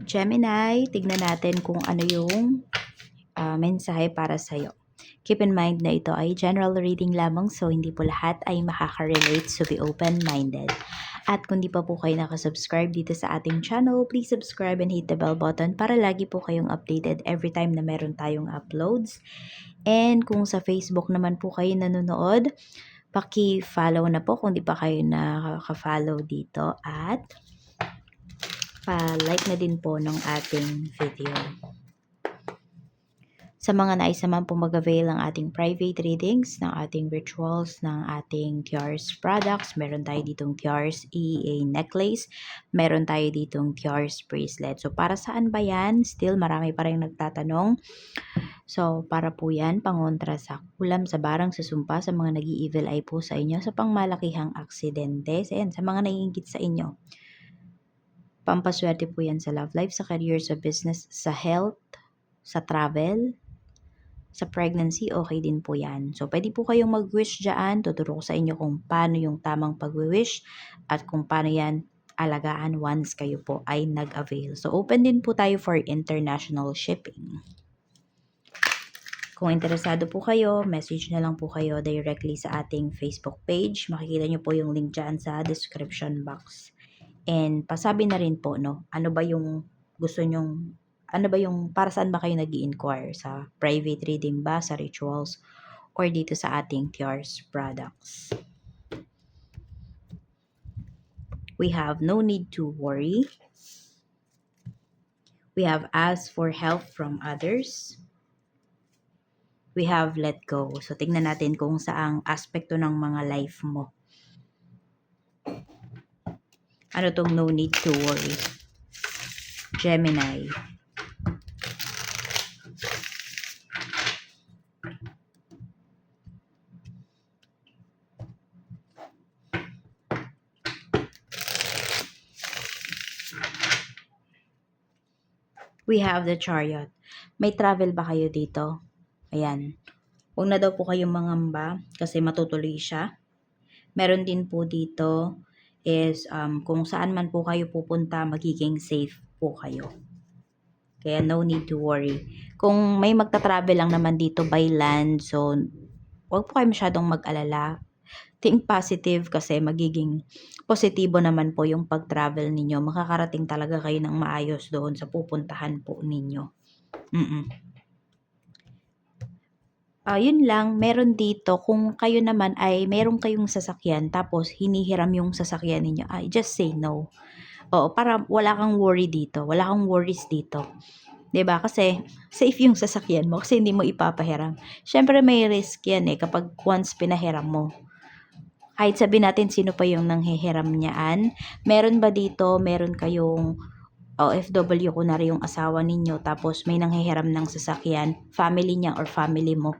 Gemini, tignan natin kung ano yung mensahe para sa'yo. Keep in mind na ito ay general reading lamang, so hindi po lahat ay makaka-relate, so be open-minded. At kung di pa po kayo nakasubscribe dito sa ating channel, please subscribe and hit the bell button para lagi po kayong updated every time na meron tayong uploads. And kung sa Facebook naman po kayo nanonood, paki-follow na po kung di pa kayo nakaka-follow dito at pa-like na din po ng ating video. Sa mga nais naman po mag-avail ng ating private readings, ng ating rituals, ng ating Tiars products, meron tayo ditong Tiars EEA necklace, meron tayo ditong Tiars bracelet. So para saan ba yan? Still marami pa rin nagtatanong. So para po yan, pangontra sa kulam, sa barang, sa sumpa, sa mga nag-i-evil eye po sa inyo, sa pangmalakihang aksidente, sa mga naiingit sa inyo. Pampaswerte po yan sa love life, sa career, sa business, sa health, sa travel, sa pregnancy, okay din po yan. So, pwede po kayong mag-wish dyan. Tuturo ko sa inyo kung paano yung tamang pag-wish at kung paano yan alagaan once kayo po ay nag-avail. So, open din po tayo for international shipping. Kung interesado po kayo, message na lang po kayo directly sa ating Facebook page. Makikita nyo po yung link dyan sa description box. And pasabi na rin po, no, ano ba yung gusto nyong, ano ba yung, para saan ba kayo nag-i-inquire? Sa private reading ba, sa rituals, or dito sa ating Tiars products? We have no need to worry. We have asked for help from others. We have let go. So, tingnan natin kung saang aspekto ng mga life mo. Ano tong no need to worry? Gemini. We have the Chariot. May travel ba kayo dito? Ayan. Huwag na daw po kayong mangamba kasi matutuloy siya. Meron din po dito is kung saan man po kayo pupunta, magiging safe po kayo. Kaya no need to worry. Kung may magta-travel lang naman dito by land, so huwag po kayo masyadong mag-alala. Think positive kasi magiging positibo naman po yung pag-travel ninyo. Makakarating talaga kayo ng maayos doon sa pupuntahan po ninyo. Yun lang, meron dito, kung kayo naman ay meron kayong sasakyan tapos hinihiram yung sasakyan ninyo, just say no. Oo, para wala kang worry dito, wala kang worries dito. 'Di ba? Kasi safe yung sasakyan mo kasi hindi mo ipapahiram. Siyempre may risk yan kapag once pinahiram mo. Kahit sabihin natin sino pa yung nanghihiram niyaan, meron ba dito, meron kayong OFW, kunwari yung asawa ninyo, tapos may nanghihiram ng sasakyan, family niya or family mo.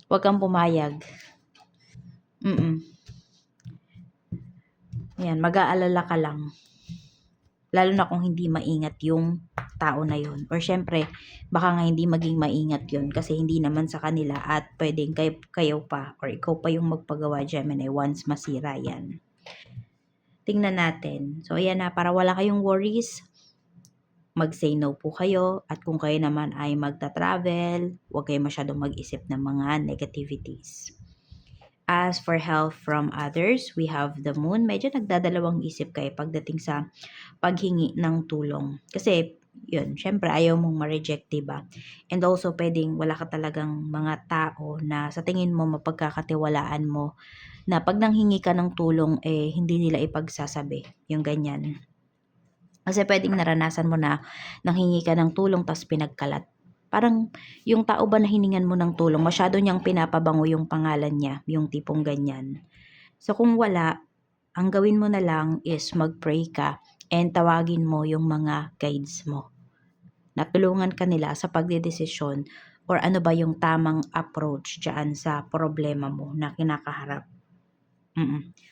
Huwag kang pumayag. Yan, mag-aalala ka lang. Lalo na kung hindi maingat yung tao na yun. Or syempre, baka nga hindi maging maingat yun kasi hindi naman sa kanila at pwedeng kayo pa or ikaw pa yung magpagawa, Gemini, once masira yan. Tingnan natin. So, ayan na, para wala kayong worries, mag-say no po kayo. At kung kayo naman ay magta-travel, huwag kayo masyadong mag-isip ng mga negativities. As for help from others, we have the moon. Medyo nagdadalawang isip kayo pagdating sa paghingi ng tulong. Kasi, yun, syempre ayaw mong ma-reject, diba? And also, pwedeng wala ka talagang mga tao na sa tingin mo mapagkakatiwalaan mo na pag nanghingi ka ng tulong, hindi nila ipagsasabi. Yung ganyan. Kasi pwedeng naranasan mo na nanghingi ka ng tulong tas pinagkalat. Parang yung tao ba na hiningan mo ng tulong, masyado niyang pinapabango yung pangalan niya, yung tipong ganyan. So kung wala, ang gawin mo na lang is mag-pray ka and tawagin mo yung mga guides mo. Natulungan ka nila sa pagdedesisyon or ano ba yung tamang approach dyan sa problema mo na kinakaharap.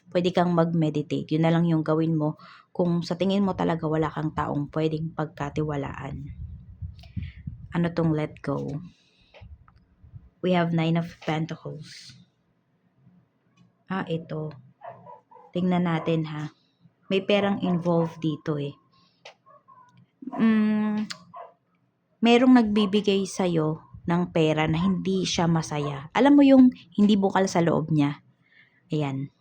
Pwede kang mag-meditate. Yun na lang yung gawin mo kung sa tingin mo talaga wala kang taong pwedeng pagkatiwalaan. Ano tong let go? We have 9 of Pentacles. Ito. Tingnan natin ha. May perang involved dito merong nagbibigay sa'yo ng pera na hindi siya masaya. Alam mo yung hindi bukal sa loob niya. Ayan.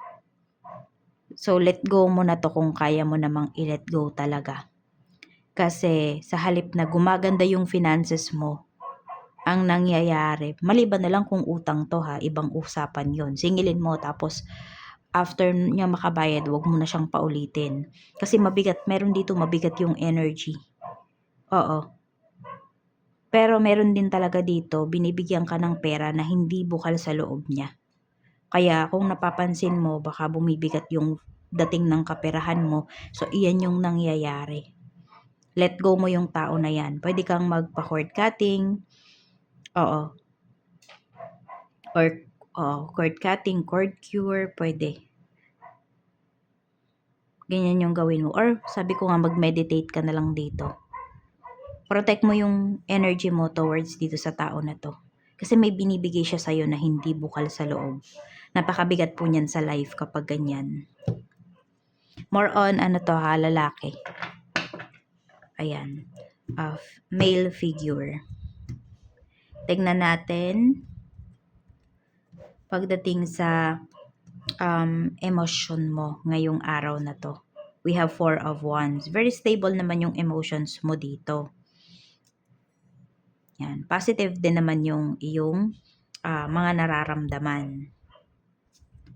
So, let go mo na to kung kaya mo namang i-let go talaga. Kasi sa halip na gumaganda yung finances mo, ang nangyayari, maliban na lang kung utang to ha, ibang usapan yon. Singilin mo tapos after niya makabayad, wag mo na siyang paulitin. Kasi mabigat, meron dito mabigat yung energy. Oo. Pero meron din talaga dito, binibigyan ka ng pera na hindi bukal sa loob niya. Kaya kung napapansin mo, baka bumibigat yung dating ng kaperahan mo. So, iyan yung nangyayari. Let go mo yung tao na yan. Pwede kang magpa-cord cutting. Oo. Or, cord cutting, cord cure, pwede. Ganyan yung gawin mo. Or, sabi ko nga, mag-meditate ka na lang dito. Protect mo yung energy mo towards dito sa tao na to. Kasi may binibigay siya sa'yo na hindi bukal sa loob. Napakabigat po niyan sa life kapag ganyan. More on, lalaki. Ayan. Male figure. Tignan natin. Pagdating sa emotion mo ngayong araw na to. We have 4 of Wands. Very stable naman yung emotions mo dito. Yan. Positive din naman yung iyong mga nararamdaman.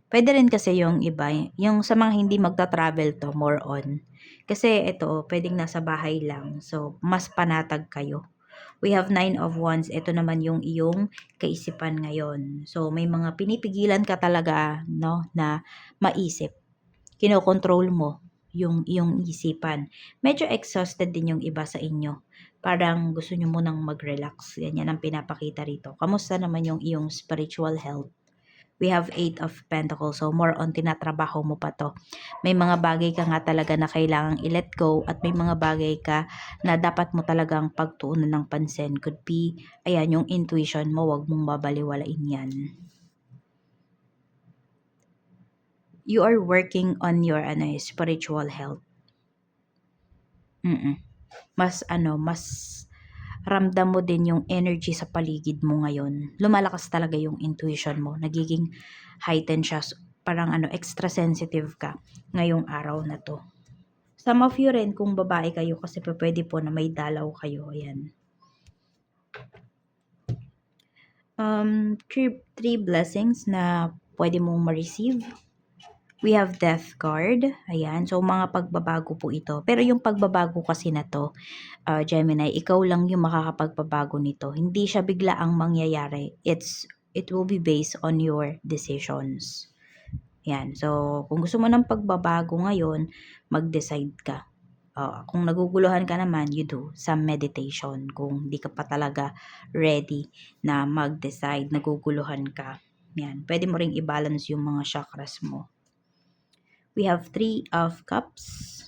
Pwede rin kasi yung iba, yung sa mga hindi magta-travel to, more on. Kasi ito, pwedeng nasa bahay lang. So, mas panatag kayo. We have 9 of Wands. Ito naman yung iyong kaisipan ngayon. So, may mga pinipigilan ka talaga, no, na maisip. Kinokontrol mo yung iyong isipan. Medyo exhausted din yung iba sa inyo. Parang gusto nyo munang mag-relax. Yan ang pinapakita rito. Kamusta naman yung iyong spiritual health? We have 8 of Pentacles. So, more on tinatrabaho mo pa to. May mga bagay ka nga talaga na kailangang i-let go at may mga bagay ka na dapat mo talagang pagtuunan ng pansin. Could be, ayan, yung intuition mo, wag mong babaliwalain yan. You are working on your spiritual health. Mas ramdam mo din yung energy sa paligid mo ngayon. Lumalakas talaga yung intuition mo. Nagiging heightened siya. Parang extra sensitive ka ngayong araw na to. Some of you rin, kung babae kayo, kasi pwede po na may dalaw kayo. Ayan. Three blessings na pwede mong ma-receive. We have Death card. Ayan. So, mga pagbabago po ito. Pero yung pagbabago kasi na to, Gemini, ikaw lang yung makakapagpabago nito. Hindi siya bigla ang mangyayari. It will be based on your decisions. Yan. So, kung gusto mo ng pagbabago ngayon, mag-decide ka. Kung naguguluhan ka naman, you do some meditation. Kung hindi ka pa talaga ready na mag-decide, naguguluhan ka. Yan. Pwede mo ring i-balance yung mga chakras mo. We have 3 of Cups.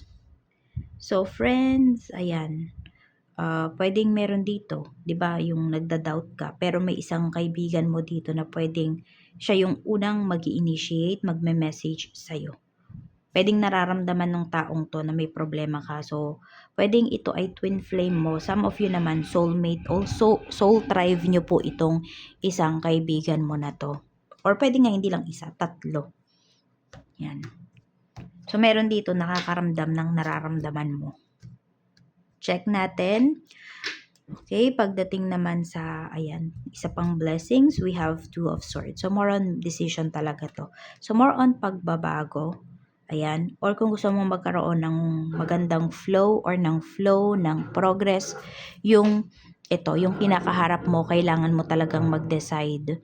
So, friends, ayan. Pwedeng meron dito, 'di ba, yung nagda-doubt ka, pero may isang kaibigan mo dito na pwedeng siya yung unang magi-initiate, magme-message sa'yo. Pwedeng nararamdaman ng taong to na may problema ka. So, pwedeng ito ay twin flame mo. Some of you naman, soulmate. Also, soul tribe nyo po itong isang kaibigan mo na to. Or pwede nga hindi lang isa, 3. Yan. So, meron dito nakakaramdam ng nararamdaman mo. Check natin. Okay, pagdating naman sa, ayan, isa pang blessings, we have 2 of Swords. So, more on decision talaga to. So, more on pagbabago. Ayan. Or kung gusto mong magkaroon ng magandang flow or ng progress, yung kinakaharap mo, kailangan mo talagang mag-decide.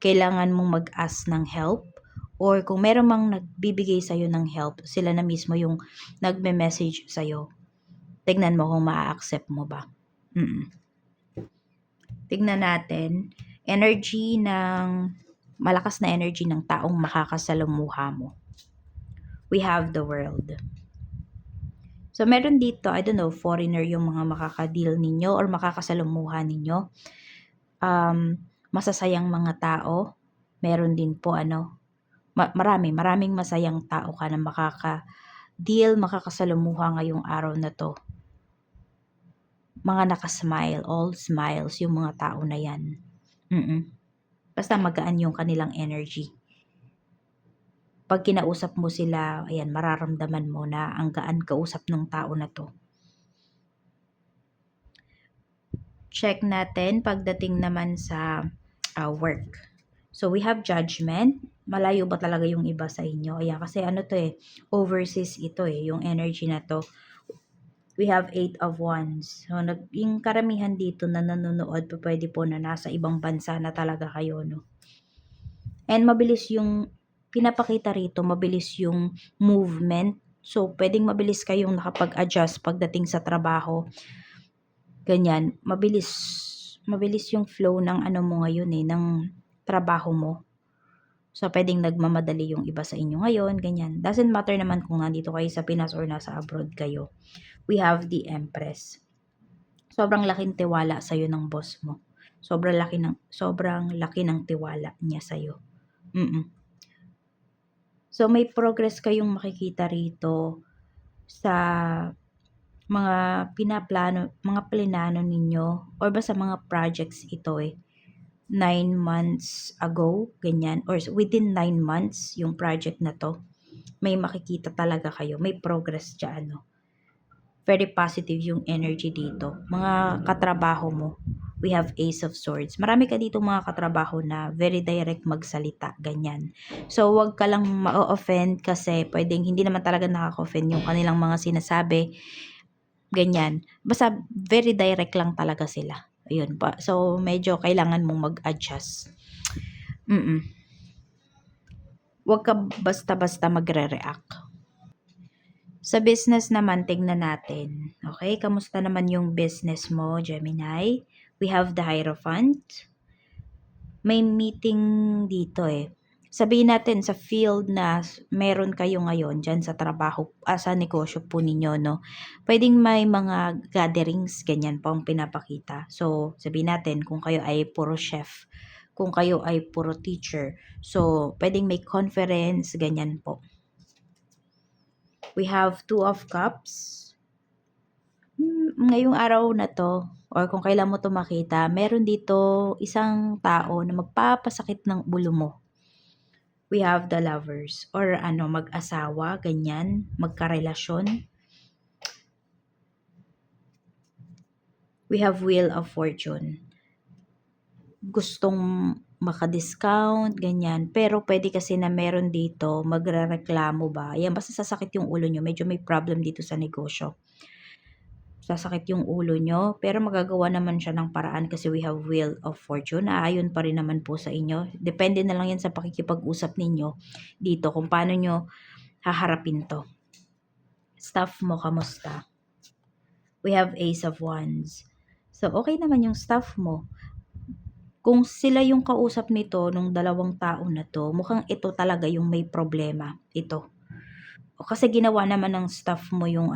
Kailangan mong mag-ask ng help. Or kung meron mang nagbibigay sa'yo ng help, sila na mismo yung nagme-message sa'yo. Tignan mo kung maa-accept mo ba. Tignan natin, malakas na energy ng taong makakasalamuha mo. We have the World. So, meron dito, I don't know, foreigner yung mga makakadeal ninyo or makakasalamuha ninyo. Masasayang mga tao. Meron din po, maraming masayang tao ka na makaka-deal, makakasalamuha ngayong araw na to. mga nakasmile, all smiles yung mga tao na yan. Basta magaan yung kanilang energy. Pag kinausap mo sila, ayan, mararamdaman mo na ang gaan kausap ng tao na to. Check natin pagdating naman sa work. So, we have judgment. Malayo ba talaga yung iba sa inyo? Ayan, kasi ano to overseas ito yung energy na to. We have 8 of Wands. So, yung karamihan dito na nanonood, pwede po na nasa ibang bansa na talaga kayo, no? And mabilis yung pinapakita rito, mabilis yung movement. So, pwedeng mabilis kayong nakapag-adjust pagdating sa trabaho. Ganyan, mabilis yung flow ng ano mo ngayon ng trabaho mo. So, pwedeng nagmamadali yung iba sa inyo ngayon, ganyan. Doesn't matter naman kung nandito kayo sa Pinas or nasa abroad kayo. We have the Empress. Sobrang laking tiwala sa'yo ng boss mo. Sobrang laki ng tiwala niya sa'yo. So, may progress kayong makikita rito sa mga mga plinano ninyo or ba sa mga projects ito 9 months ago, ganyan, or within 9 months yung project na to, may makikita talaga kayo, may progress dyan, no? Very positive yung energy dito. Mga katrabaho mo, we have Ace of Swords. Marami ka dito mga katrabaho na very direct magsalita, ganyan. So, wag ka lang ma-offend kasi pwedeng hindi naman talaga nakaka-offend yung kanilang mga sinasabi, ganyan. Basta very direct lang talaga sila. Ayun pa. So, medyo kailangan mong mag-adjust. Wag ka basta-basta magre-react. Sa business naman, tingnan natin. Okay, kamusta naman yung business mo, Gemini? We have the Hierophant. May meeting dito Sabihin natin sa field na meron kayo ngayon dyan sa trabaho, sa negosyo po ninyo, no? Pwedeng may mga gatherings, ganyan po ang pinapakita. So, sabihin natin kung kayo ay puro chef, kung kayo ay puro teacher. So, pwedeng may conference, ganyan po. We have 2 of Cups. Ngayong araw na to, or kung kailan mo to makita, meron dito isang tao na magpapasakit ng ulo mo. We have the Lovers, or mag-asawa, ganyan, magkarelasyon. We have Wheel of Fortune. Gustong maka-discount, ganyan. Pero pwede kasi na meron dito, magrereklamo ba? Ayan, basta sasakit yung ulo nyo. Medyo may problem dito sa negosyo. Sasakit yung ulo nyo, pero magagawa naman siya ng paraan kasi we have Wheel of Fortune. Aayon pa rin naman po sa inyo. Depende na lang yan sa pakikipag-usap ninyo dito kung paano nyo haharapin to. Staff mo, kamusta? We have Ace of Wands. So, okay naman yung staff mo. Kung sila yung kausap nito nung dalawang tao na to, mukhang ito talaga yung may problema. Ito. Kasi ginawa naman ng staff mo yung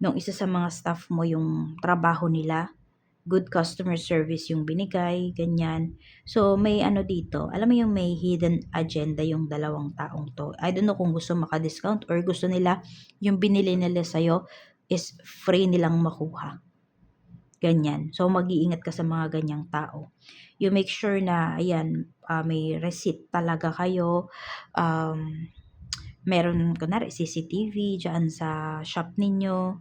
nung isa sa mga staff mo yung trabaho nila. Good customer service yung binigay, ganyan. So, may dito, alam mo yung may hidden agenda yung dalawang taong to. I don't know kung gusto maka-discount or gusto nila yung binili nila sa'yo is free nilang makuha. Ganyan. So, mag-iingat ka sa mga ganyang tao. You make sure na, ayan, may receipt talaga kayo. Meron, kunwari, CCTV dyan sa shop ninyo.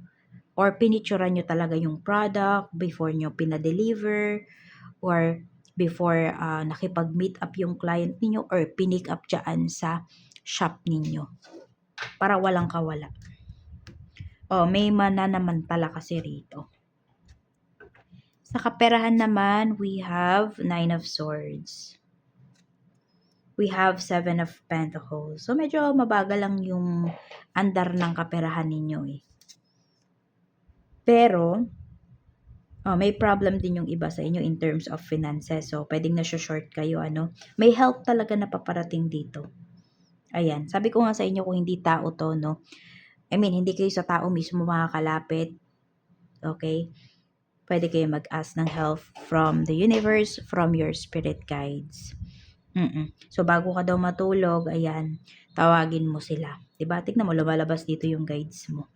Or pinicturan nyo talaga yung product before nyo pinadeliver. Or before nakipag-meet up yung client ninyo or pinick up dyan sa shop ninyo. Para walang kawala. May mananamantala kasi rito. Sa kaperahan naman, we have 9 of Swords. We have 7 of Pentacles. So, medyo mabagal lang yung andar ng kaperahan ninyo Pero, may problem din yung iba sa inyo in terms of finances. So, pwedeng na-short kayo, May help talaga na paparating dito. Ayan. Sabi ko nga sa inyo kung hindi tao to, no? I mean, hindi kayo sa tao mismo makakalapit. Okay? Pwede kayo mag-ask ng help from the universe, from your spirit guides. So, bago ka daw matulog, ayan, tawagin mo sila. Diba? Tignan mo, lumalabas dito yung guides mo.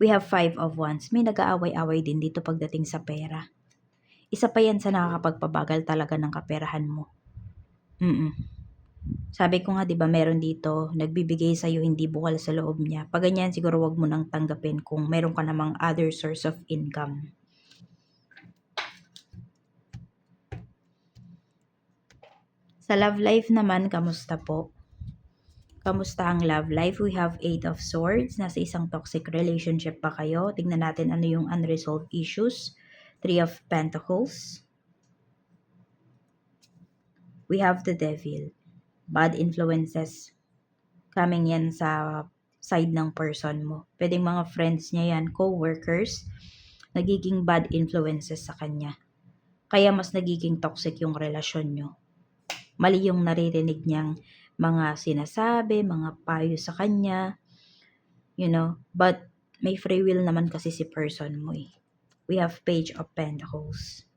We have 5 of Wands. May nag-aaway-away din dito pagdating sa pera. Isa pa yan sa nakakapagpabagal talaga ng kaperahan mo. Sabi ko nga 'di ba meron dito, nagbibigay sa'yo hindi bukal sa loob niya. 'Pag ganyan siguro 'wag mo nang tanggapin kung meron ka namang other source of income. Sa love life naman, kamusta po? Kamusta ang love life? We have 8 of Swords. Nasa isang toxic relationship pa kayo. Tignan natin ano yung unresolved issues. 3 of Pentacles. We have the Devil. Bad influences coming yan sa side ng person mo. Pwedeng mga friends niya yan, co-workers, nagiging bad influences sa kanya. Kaya mas nagiging toxic yung relasyon nyo. Mali yung naririnig niyang mga sinasabi, mga payo sa kanya, but may free will naman kasi si person mo eh. We have Page of Pentacles.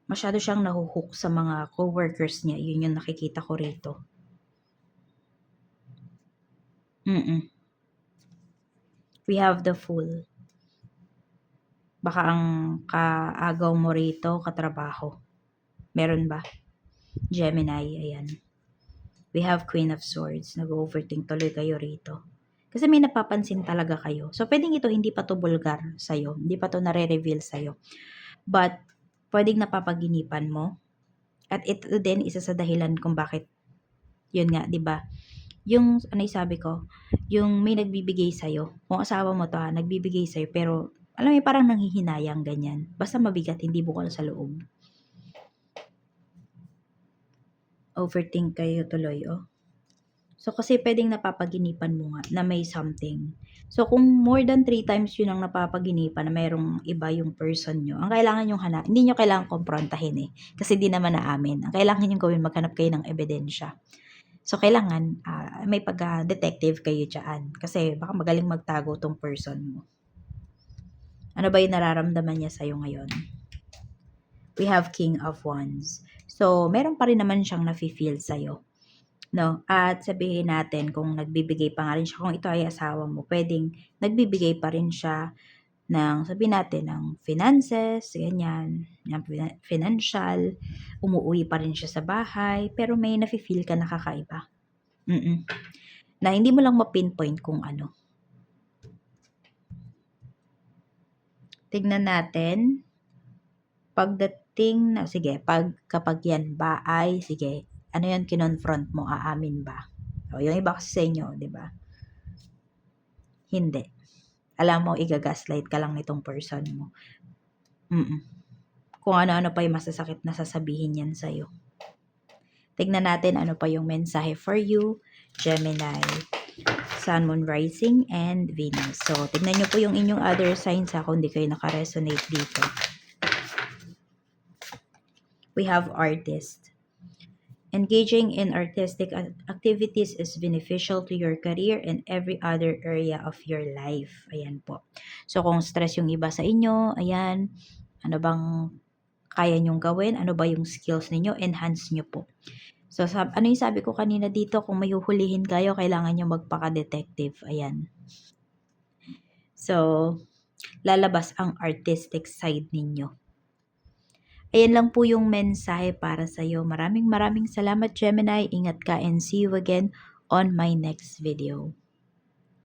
Masyado siyang nahuhook sa mga co-workers niya, yun yung nakikita ko rito. We have the Fool. Baka ang kaagaw mo rito, katrabaho. Meron ba? Gemini, ayan. We have Queen of Swords. Nag-overthink tuloy kayo rito. Kasi may napapansin talaga kayo. So, pwedeng ito hindi pa to vulgar sa'yo. Hindi pa to nare-reveal sa'yo. But, pwedeng napapaginipan mo. At ito din, isa sa dahilan kung bakit, yun nga, di ba? Yung, ano yung sabi ko, yung may nagbibigay sa'yo. Kung asawa mo to nagbibigay sa'yo, pero, alam mo, parang nanghihinayang ganyan. Basta mabigat, hindi bukal sa loob. Overthink kayo tuloy, oh. So, kasi pwedeng napapaginipan mo nga na may something. So, kung more than 3 times yun ang napapaginipan na mayroong iba yung person nyo, ang kailangan yung hindi nyo kailangan komprontahin eh. Kasi di naman naamin. Ang kailangan yung gawin, maghanap kayo ng ebidensya. So, kailangan may pag-detective kayo dyan. Kasi baka magaling magtago tong person mo. Ano ba yung nararamdaman niya sa'yo ngayon? We have King of Wands. So, meron pa rin naman siyang nafe-feel sa'yo. No? At sabihin natin kung nagbibigay pa nga rin siya, kung ito ay asawa mo, pwedeng nagbibigay pa rin siya ng, sabihin natin, ng finances, ganyan, ng financial, umuwi pa rin siya sa bahay, pero may nafe-feel ka nakakaiba. Na hindi mo lang ma-pinpoint kung ano. Tignan natin. Pagdating na, sige, kapag yan ba ay, sige, ano yan kinonfront mo, aamin ba? O, yung iba kasi sa inyo, di ba? Hindi. Alam mo, igagaslight ka lang nitong person mo. Kung ano-ano pa yung masasakit na sasabihin yan sa'yo. Tignan natin ano pa yung mensahe for you, Gemini, Sun, Moon, Rising, and Venus. So, tignan nyo po yung inyong other signs kung di kayo nakaresonate dito. We have Artist. Engaging in artistic activities is beneficial to your career and every other area of your life. Ayan po. So, kung stress yung iba sa inyo, ayan, ano bang kaya nyong gawin? Ano ba yung skills ninyo? Enhance nyo po. So, ano yung sabi ko kanina dito? Kung may huhulihin kayo, kailangan nyo magpaka-detective. Ayan. So, lalabas ang artistic side ninyo. Ayan lang po yung mensahe para sa'yo. Maraming salamat, Gemini. Ingat ka and see you again on my next video.